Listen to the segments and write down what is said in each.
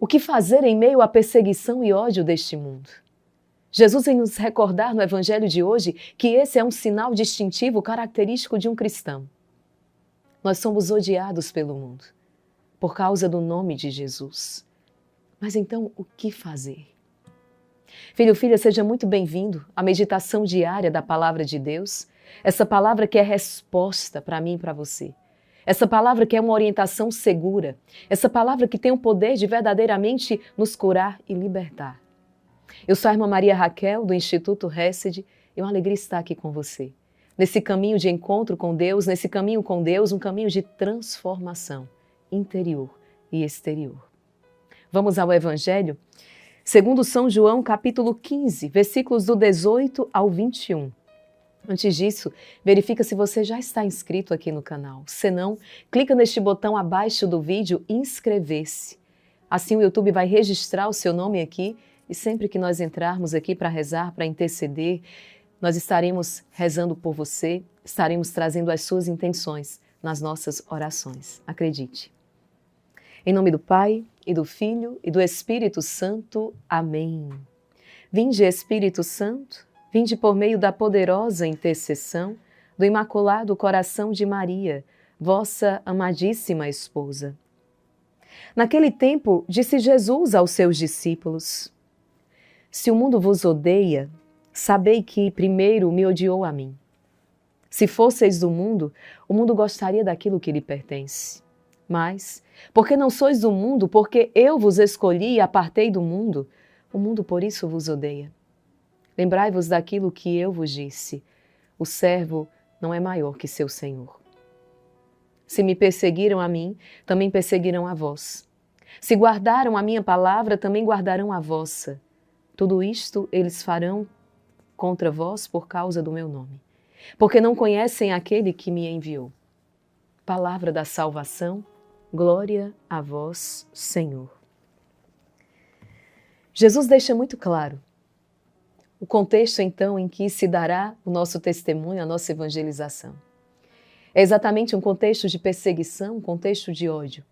que fazer em meio à perseguição e ódio deste mundo? Jesus vem nos recordar no Evangelho de hoje que esse é um sinal distintivo característico de um cristão. Nós somos odiados pelo mundo por causa do nome de Jesus. Mas então, o que fazer? Filho, filha, seja muito bem-vindo à meditação diária da Palavra de Deus. Essa palavra que é resposta para mim e para você. Essa palavra que é uma orientação segura. Essa palavra que tem o poder de verdadeiramente nos curar e libertar. Eu sou a irmã Maria Raquel, do Instituto Hesed, e é uma alegria estar aqui com você. Nesse caminho de encontro com Deus, nesse caminho com Deus, um caminho de transformação interior e exterior. Vamos ao Evangelho? Segundo São João, capítulo 15, versículos do 18 ao 21. Antes disso, verifica se você já está inscrito aqui no canal. Se não, clica neste botão abaixo do vídeo inscrever-se. Assim o YouTube vai registrar o seu nome aqui e sempre que nós entrarmos aqui para rezar, para interceder, nós estaremos rezando por você, estaremos trazendo as suas intenções nas nossas orações. Acredite. Em nome do Pai, e do Filho, e do Espírito Santo. Amém. Vinde, Espírito Santo, vinde por meio da poderosa intercessão do Imaculado Coração de Maria, vossa amadíssima esposa. Naquele tempo, disse Jesus aos seus discípulos: se o mundo vos odeia, sabei que primeiro me odiou a mim. Se fosseis do mundo, o mundo gostaria daquilo que lhe pertence. Mas, porque não sois do mundo, porque eu vos escolhi e apartei do mundo, o mundo por isso vos odeia. Lembrai-vos daquilo que eu vos disse: o servo não é maior que seu senhor. Se me perseguiram a mim, também perseguirão a vós. Se guardaram a minha palavra, também guardarão a vossa. Tudo isto eles farão contra vós por causa do meu nome, porque não conhecem aquele que me enviou. Palavra da salvação, glória a vós, Senhor. Jesus deixa muito claro o contexto, então, em que se dará o nosso testemunho, a nossa evangelização. É exatamente um contexto de perseguição, um contexto de ódio,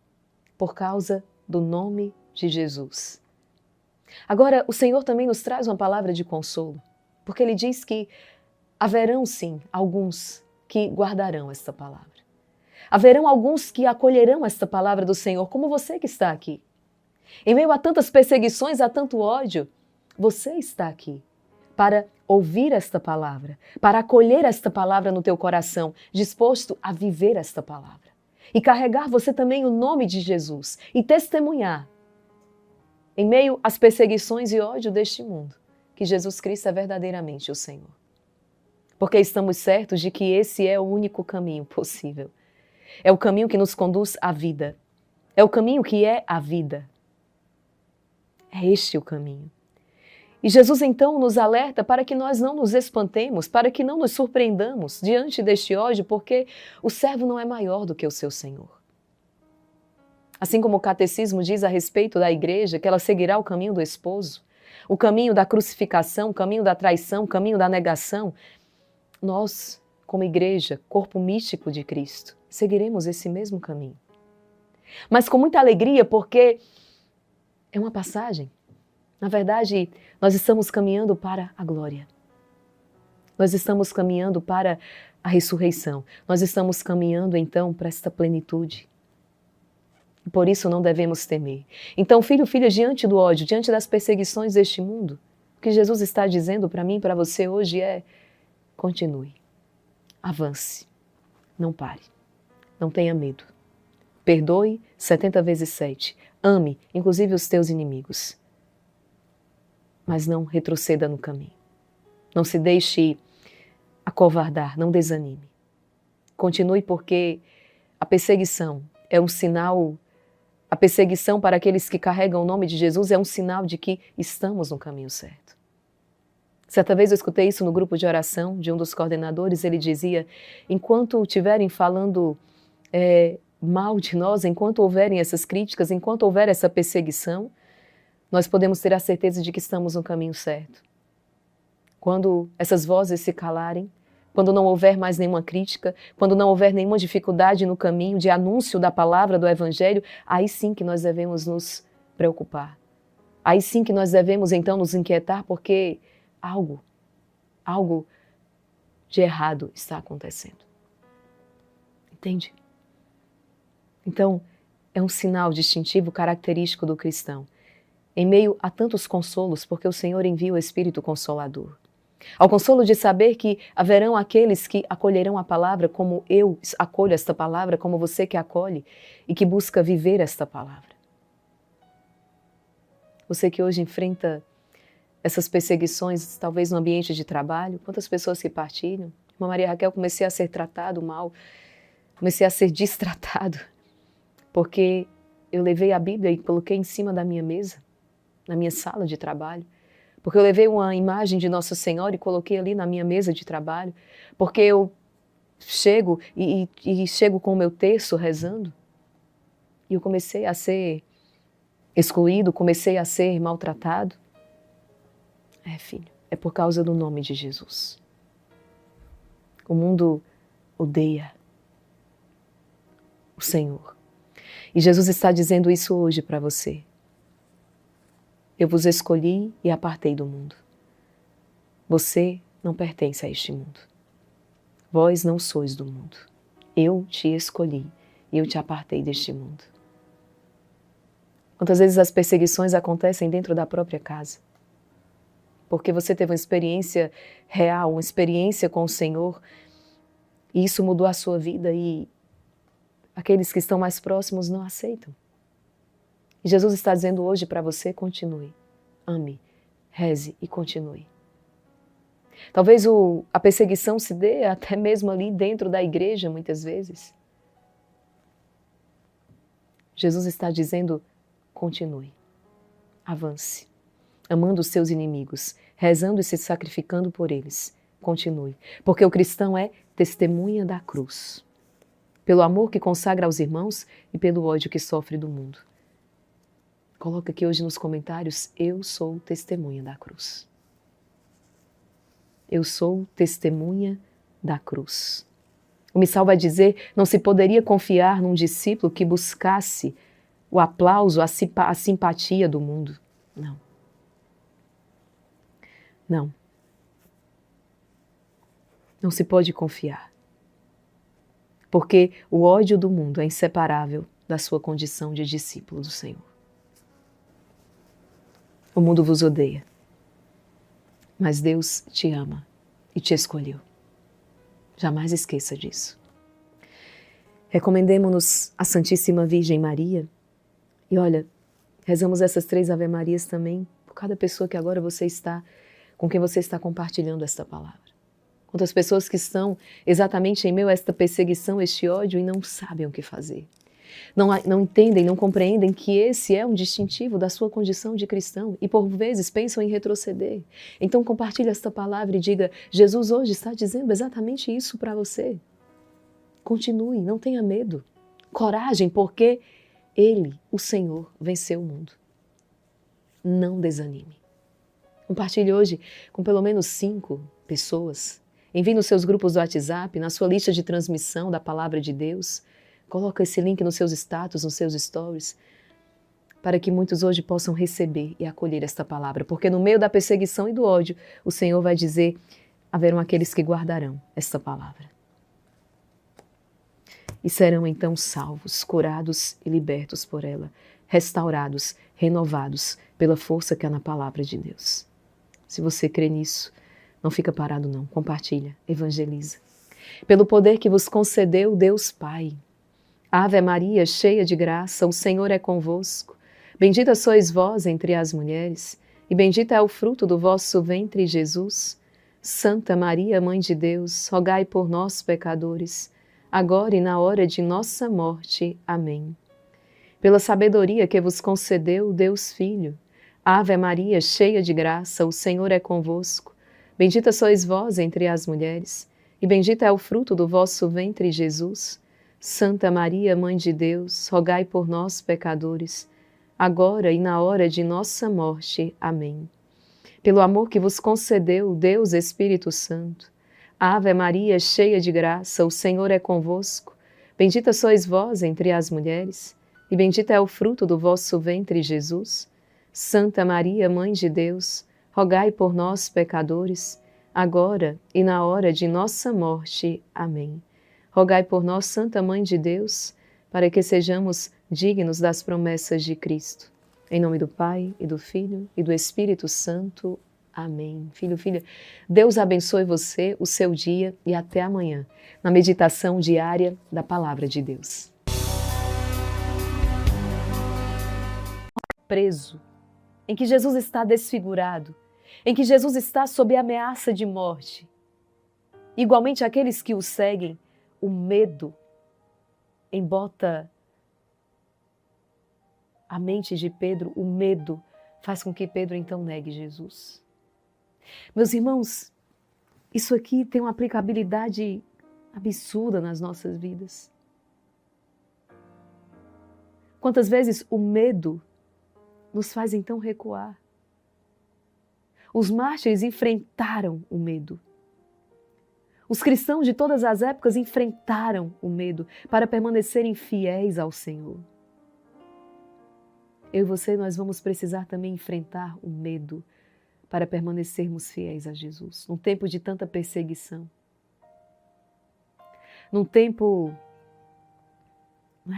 por causa do nome de Jesus. Agora, o Senhor também nos traz uma palavra de consolo, porque Ele diz que haverão, sim, alguns que guardarão esta palavra. Haverão alguns que acolherão esta palavra do Senhor, como você que está aqui. Em meio a tantas perseguições, a tanto ódio, você está aqui para ouvir esta palavra, para acolher esta palavra no teu coração, disposto a viver esta palavra. E carregar você também o nome de Jesus e testemunhar, em meio às perseguições e ódio deste mundo, que Jesus Cristo é verdadeiramente o Senhor. Porque estamos certos de que esse é o único caminho possível. É o caminho que nos conduz à vida. É o caminho que é a vida. É este o caminho. E Jesus então nos alerta para que nós não nos espantemos, para que não nos surpreendamos diante deste ódio, porque o servo não é maior do que o seu Senhor. Assim como o catecismo diz a respeito da igreja, que ela seguirá o caminho do esposo, o caminho da crucificação, o caminho da traição, o caminho da negação, nós, como igreja, corpo místico de Cristo, seguiremos esse mesmo caminho. Mas com muita alegria, porque é uma passagem. Na verdade, nós estamos caminhando para a glória. Nós estamos caminhando para a ressurreição. Nós estamos caminhando, então, para esta plenitude. Por isso não devemos temer. Então, filho, filha, diante do ódio, diante das perseguições deste mundo, o que Jesus está dizendo para mim e para você hoje é: continue, avance, não pare, não tenha medo. Perdoe 70 vezes 7. Ame, inclusive os teus inimigos. Mas não retroceda no caminho. Não se deixe acovardar, não desanime. Continue, porque a perseguição é um sinal, a perseguição para aqueles que carregam o nome de Jesus é um sinal de que estamos no caminho certo. Certa vez eu escutei isso no grupo de oração de um dos coordenadores, ele dizia: enquanto estiverem falando mal de nós, enquanto houverem essas críticas, enquanto houver essa perseguição, nós podemos ter a certeza de que estamos no caminho certo. Quando essas vozes se calarem, quando não houver mais nenhuma crítica, quando não houver nenhuma dificuldade no caminho de anúncio da palavra do Evangelho, aí sim que nós devemos nos preocupar. Aí sim que nós devemos então nos inquietar, porque algo de errado está acontecendo. Entende? Então, é um sinal distintivo característico do cristão. Em meio a tantos consolos, porque o Senhor envia o Espírito Consolador. Ao consolo de saber que haverão aqueles que acolherão a palavra como eu acolho esta palavra, como você que acolhe e que busca viver esta palavra. Você que hoje enfrenta essas perseguições, talvez no ambiente de trabalho, quantas pessoas que partilham. Irmã Maria Raquel, comecei a ser tratado mal, comecei a ser destratado, porque eu levei a Bíblia e coloquei em cima da minha mesa, na minha sala de trabalho, porque eu levei uma imagem de Nossa Senhora e coloquei ali na minha mesa de trabalho, porque eu chego e chego com o meu terço rezando, e eu comecei a ser excluído, comecei a ser maltratado. Filho, é por causa do nome de Jesus. O mundo odeia o Senhor. E Jesus está dizendo isso hoje para você. Eu vos escolhi e apartei do mundo. Você não pertence a este mundo. Vós não sois do mundo. Eu te escolhi e eu te apartei deste mundo. Quantas vezes as perseguições acontecem dentro da própria casa? Porque você teve uma experiência real, uma experiência com o Senhor, e isso mudou a sua vida e aqueles que estão mais próximos não aceitam. E Jesus está dizendo hoje para você, continue, ame, reze e continue. Talvez a perseguição se dê até mesmo ali dentro da igreja, muitas vezes. Jesus está dizendo, continue, avance, amando os seus inimigos, rezando e se sacrificando por eles. Continue, porque o cristão é testemunha da cruz, pelo amor que consagra aos irmãos e pelo ódio que sofre do mundo. Coloca aqui hoje nos comentários, eu sou testemunha da cruz. Eu sou testemunha da cruz. O missal vai dizer, não se poderia confiar num discípulo que buscasse o aplauso, a simpatia do mundo. Não. Não. Não se pode confiar. Porque o ódio do mundo é inseparável da sua condição de discípulo do Senhor. O mundo vos odeia, mas Deus te ama e te escolheu. Jamais esqueça disso. Recomendemo-nos a Santíssima Virgem Maria e olha, rezamos essas 3 Ave Marias também por cada pessoa que agora com quem você está compartilhando esta palavra. Quantas pessoas que estão exatamente em meio a esta perseguição, este ódio e não sabem o que fazer. Não entendem, não compreendem que esse é um distintivo da sua condição de cristão e por vezes pensam em retroceder. Então compartilhe esta palavra e diga, Jesus hoje está dizendo exatamente isso para você. Continue, não tenha medo. Coragem, porque Ele, o Senhor, venceu o mundo. Não desanime. Compartilhe hoje com pelo menos 5 pessoas. Envie nos seus grupos do WhatsApp, na sua lista de transmissão da Palavra de Deus. Coloca esse link nos seus status, nos seus stories, para que muitos hoje possam receber e acolher esta palavra. Porque no meio da perseguição e do ódio, o Senhor vai dizer, haverão aqueles que guardarão esta palavra. E serão então salvos, curados e libertos por ela, restaurados, renovados pela força que há na palavra de Deus. Se você crê nisso, não fica parado não, compartilha, evangeliza. Pelo poder que vos concedeu Deus Pai. Ave Maria, cheia de graça, o Senhor é convosco. Bendita sois vós entre as mulheres, e bendito é o fruto do vosso ventre, Jesus. Santa Maria, Mãe de Deus, rogai por nós, pecadores, agora e na hora de nossa morte. Amém. Pela sabedoria que vos concedeu Deus Filho. Ave Maria, cheia de graça, o Senhor é convosco. Bendita sois vós entre as mulheres, e bendito é o fruto do vosso ventre, Jesus. Santa Maria, Mãe de Deus, rogai por nós, pecadores, agora e na hora de nossa morte. Amém. Pelo amor que vos concedeu Deus Espírito Santo. Ave Maria, cheia de graça, o Senhor é convosco. Bendita sois vós entre as mulheres, e bendito é o fruto do vosso ventre, Jesus. Santa Maria, Mãe de Deus, rogai por nós, pecadores, agora e na hora de nossa morte. Amém. Rogai por nós, Santa Mãe de Deus, para que sejamos dignos das promessas de Cristo. Em nome do Pai, e do Filho, e do Espírito Santo. Amém. Filho, filha, Deus abençoe você, o seu dia, e até amanhã, na meditação diária da Palavra de Deus. Preso, em que Jesus está desfigurado, em que Jesus está sob ameaça de morte. Igualmente aqueles que o seguem, o medo embota a mente de Pedro, o medo faz com que Pedro então negue Jesus. Meus irmãos, isso aqui tem uma aplicabilidade absurda nas nossas vidas. Quantas vezes o medo nos faz então recuar? Os mártires enfrentaram o medo. Os cristãos de todas as épocas enfrentaram o medo para permanecerem fiéis ao Senhor. Eu e você, nós vamos precisar também enfrentar o medo para permanecermos fiéis a Jesus. Num tempo de tanta perseguição. Num tempo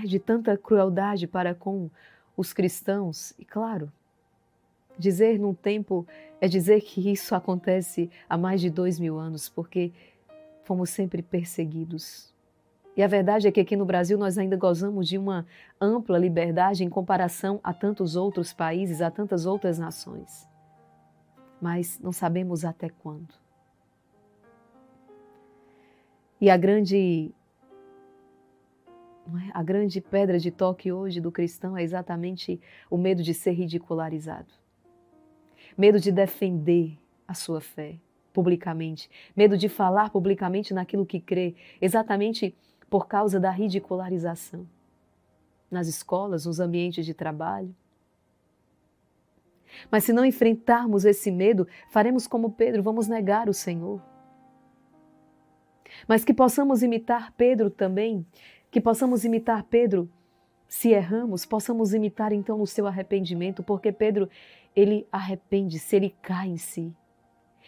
de tanta crueldade para com os cristãos. E claro, dizer num tempo é dizer que isso acontece há mais de 2000 anos, porque fomos sempre perseguidos. E a verdade é que aqui no Brasil nós ainda gozamos de uma ampla liberdade em comparação a tantos outros países, a tantas outras nações. Mas não sabemos até quando. E a grande pedra de toque hoje do cristão é exatamente o medo de ser ridicularizado. Medo de defender a sua fé publicamente. Medo de falar publicamente naquilo que crê, exatamente por causa da ridicularização. Nas escolas, nos ambientes de trabalho. Mas se não enfrentarmos esse medo, faremos como Pedro, vamos negar o Senhor. Mas que possamos imitar Pedro também, que possamos imitar Pedro, se erramos, possamos imitar então no seu arrependimento, porque Pedro, ele arrepende-se, ele cai em si.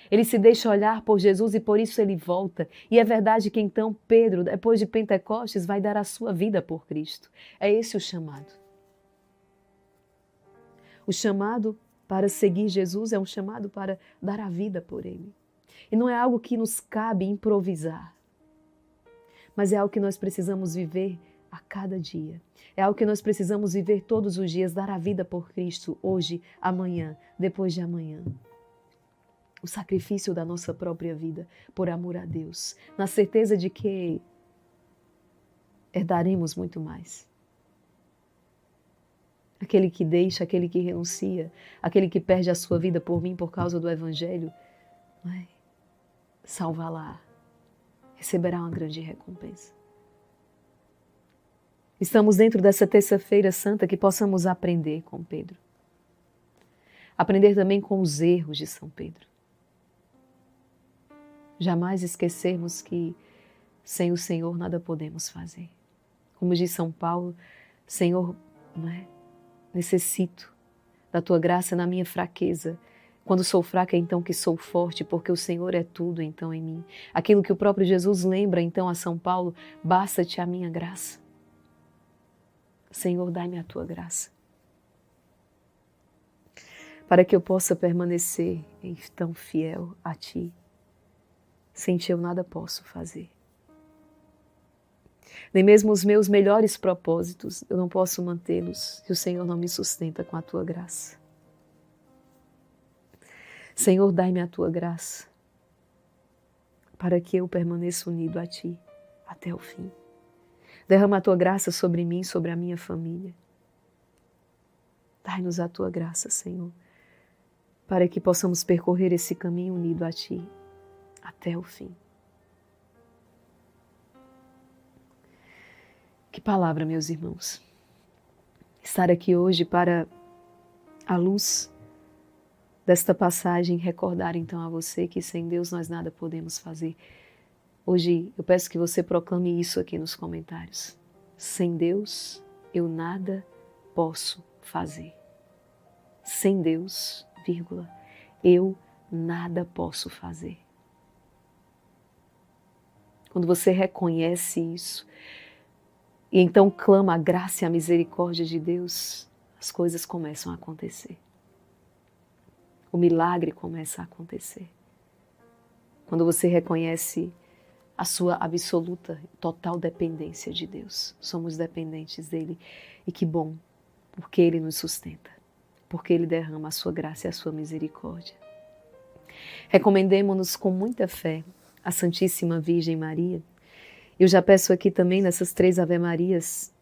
Ele se deixa olhar por Jesus e por isso ele volta. E é verdade que então Pedro, depois de Pentecostes, vai dar a sua vida por Cristo. É esse o chamado. O chamado para seguir Jesus é um chamado para dar a vida por Ele. E não é algo que nos cabe improvisar, mas é algo que nós precisamos viver a cada dia. É algo que nós precisamos viver todos os dias, dar a vida por Cristo, hoje, amanhã, depois de amanhã. O sacrifício da nossa própria vida por amor a Deus, na certeza de que herdaremos muito mais. Aquele que deixa, aquele que renuncia, aquele que perde a sua vida por mim por causa do Evangelho, salva-la, receberá uma grande recompensa. Estamos dentro dessa terça-feira santa que possamos aprender com Pedro. Aprender também com os erros de São Pedro. Jamais esquecermos que sem o Senhor nada podemos fazer. Como diz São Paulo, Senhor, necessito da Tua graça na minha fraqueza. Quando sou fraca, é então que sou forte, porque o Senhor é tudo então em mim. Aquilo que o próprio Jesus lembra então a São Paulo, basta-te a minha graça. Senhor, dai-me a Tua graça. Para que eu possa permanecer tão fiel a Ti. Sem Ti eu nada posso fazer. Nem mesmo os meus melhores propósitos eu não posso mantê-los se o Senhor não me sustenta com a Tua graça. Senhor, dai-me a Tua graça para que eu permaneça unido a Ti até o fim. Derrama a Tua graça sobre mim, sobre a minha família. Dai-nos a Tua graça, Senhor, para que possamos percorrer esse caminho unido a Ti até o fim. Que palavra, meus irmãos. Estar aqui hoje para, à luz desta passagem, recordar então a você que sem Deus nós nada podemos fazer. Hoje eu peço que você proclame isso aqui nos comentários. Sem Deus eu nada posso fazer. Sem Deus, vírgula, eu nada posso fazer. Quando você reconhece isso, e então clama a graça e a misericórdia de Deus, as coisas começam a acontecer. O milagre começa a acontecer. Quando você reconhece a sua absoluta, total dependência de Deus. Somos dependentes dele. E que bom, porque ele nos sustenta. Porque ele derrama a sua graça e a sua misericórdia. Recomendemo-nos com muita fé a Santíssima Virgem Maria. Eu já peço aqui também nessas 3 Ave-Marias,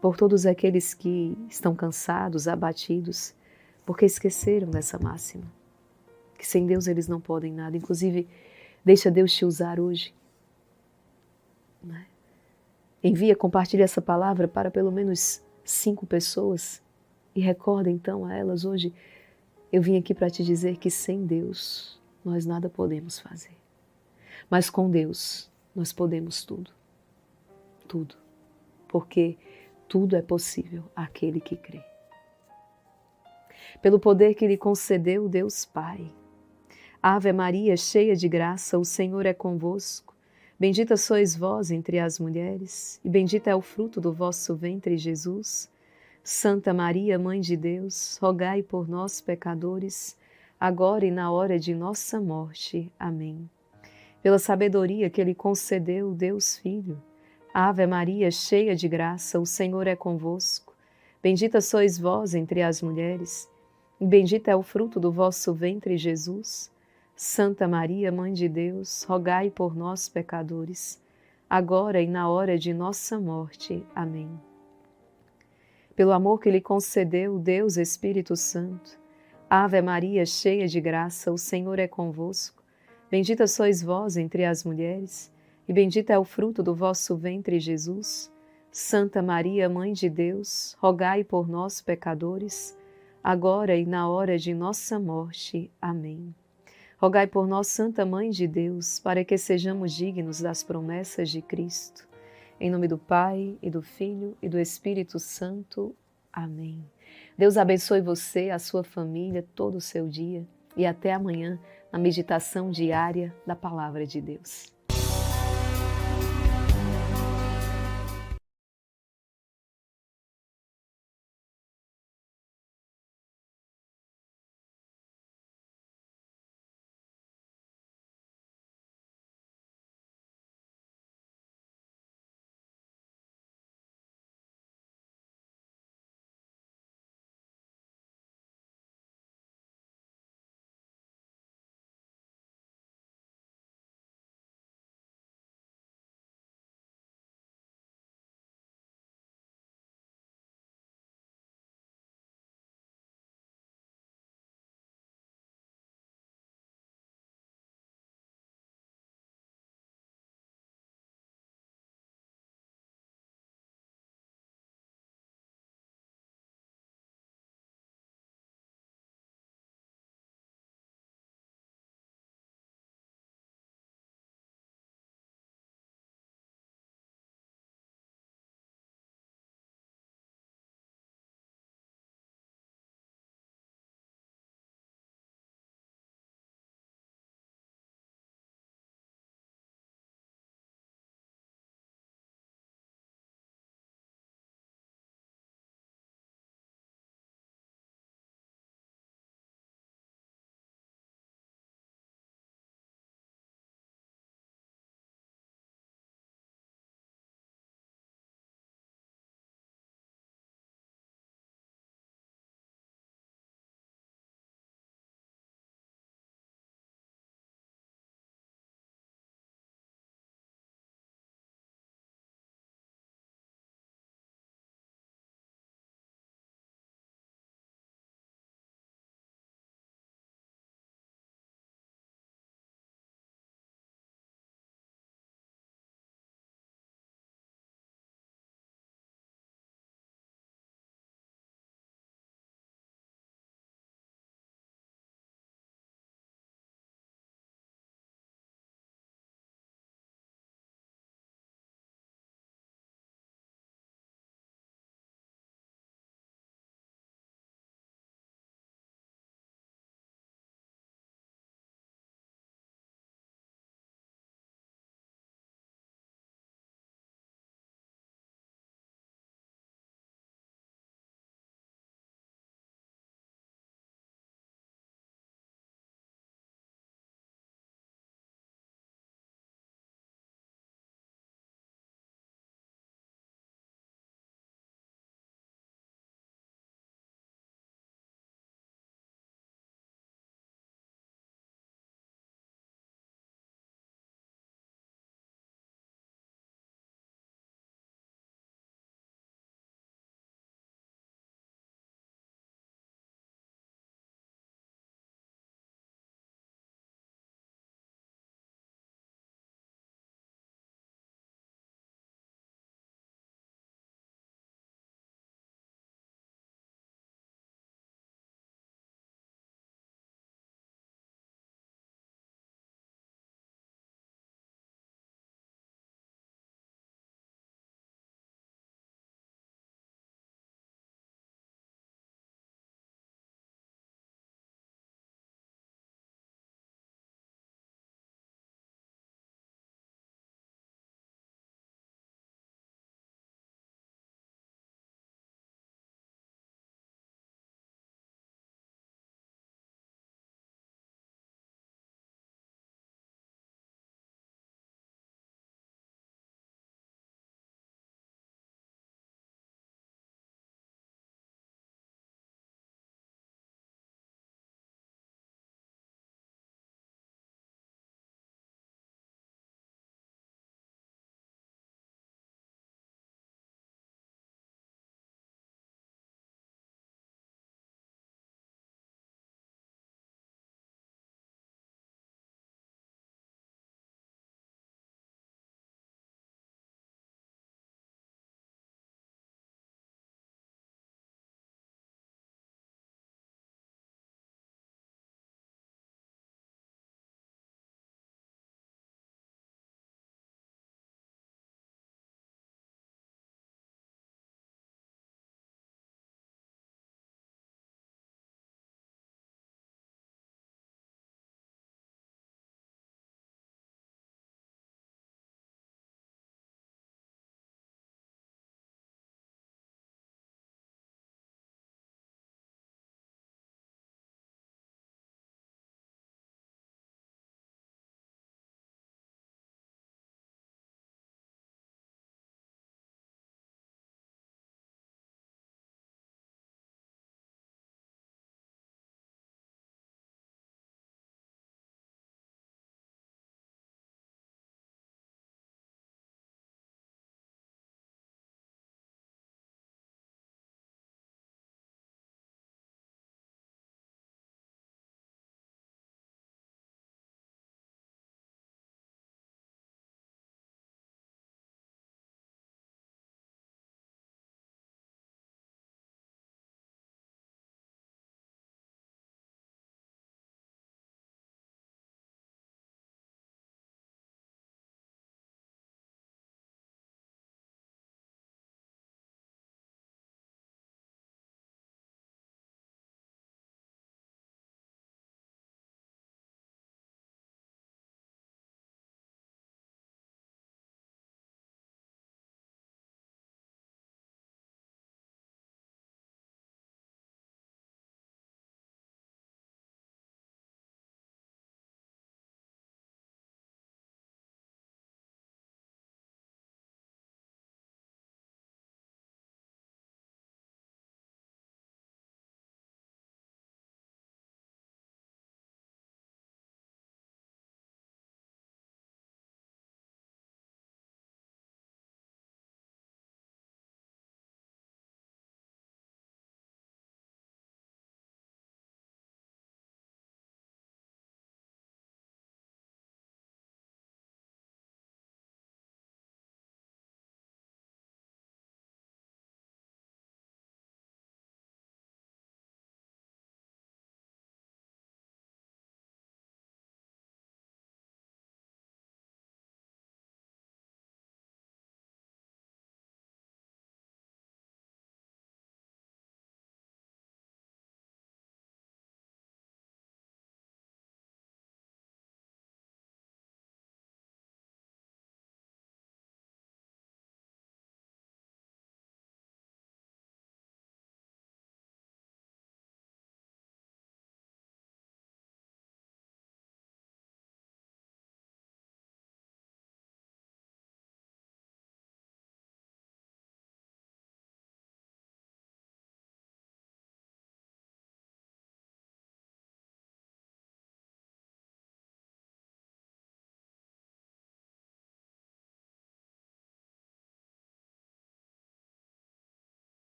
por todos aqueles que estão cansados, abatidos, porque esqueceram dessa máxima. Que sem Deus eles não podem nada. Inclusive, deixa Deus te usar hoje. Né? Compartilha essa palavra para pelo menos 5 pessoas e recorda então a elas hoje. Eu vim aqui para te dizer que sem Deus nós nada podemos fazer. Mas com Deus nós podemos tudo. Tudo. Porque tudo é possível àquele que crê. Pelo poder que lhe concedeu Deus Pai. Ave Maria, cheia de graça, o Senhor é convosco. Bendita sois vós entre as mulheres, e bendito é o fruto do vosso ventre, Jesus. Santa Maria, Mãe de Deus, rogai por nós, pecadores, agora e na hora de nossa morte. Amém. Pela sabedoria que lhe concedeu Deus Filho. Ave Maria, cheia de graça, o Senhor é convosco. Bendita sois vós entre as mulheres, e bendito é o fruto do vosso ventre, Jesus. Santa Maria, Mãe de Deus, rogai por nós, pecadores, agora e na hora de nossa morte. Amém. Pelo amor que lhe concedeu Deus Espírito Santo. Ave Maria, cheia de graça, o Senhor é convosco. Bendita sois vós entre as mulheres, e bendito é o fruto do vosso ventre, Jesus. Santa Maria, Mãe de Deus, rogai por nós, pecadores, agora e na hora de nossa morte. Amém. Rogai por nós, Santa Mãe de Deus, para que sejamos dignos das promessas de Cristo. Em nome do Pai, e do Filho, e do Espírito Santo. Amém. Deus abençoe você, a sua família, todo o seu dia, e até amanhã, na meditação diária da Palavra de Deus.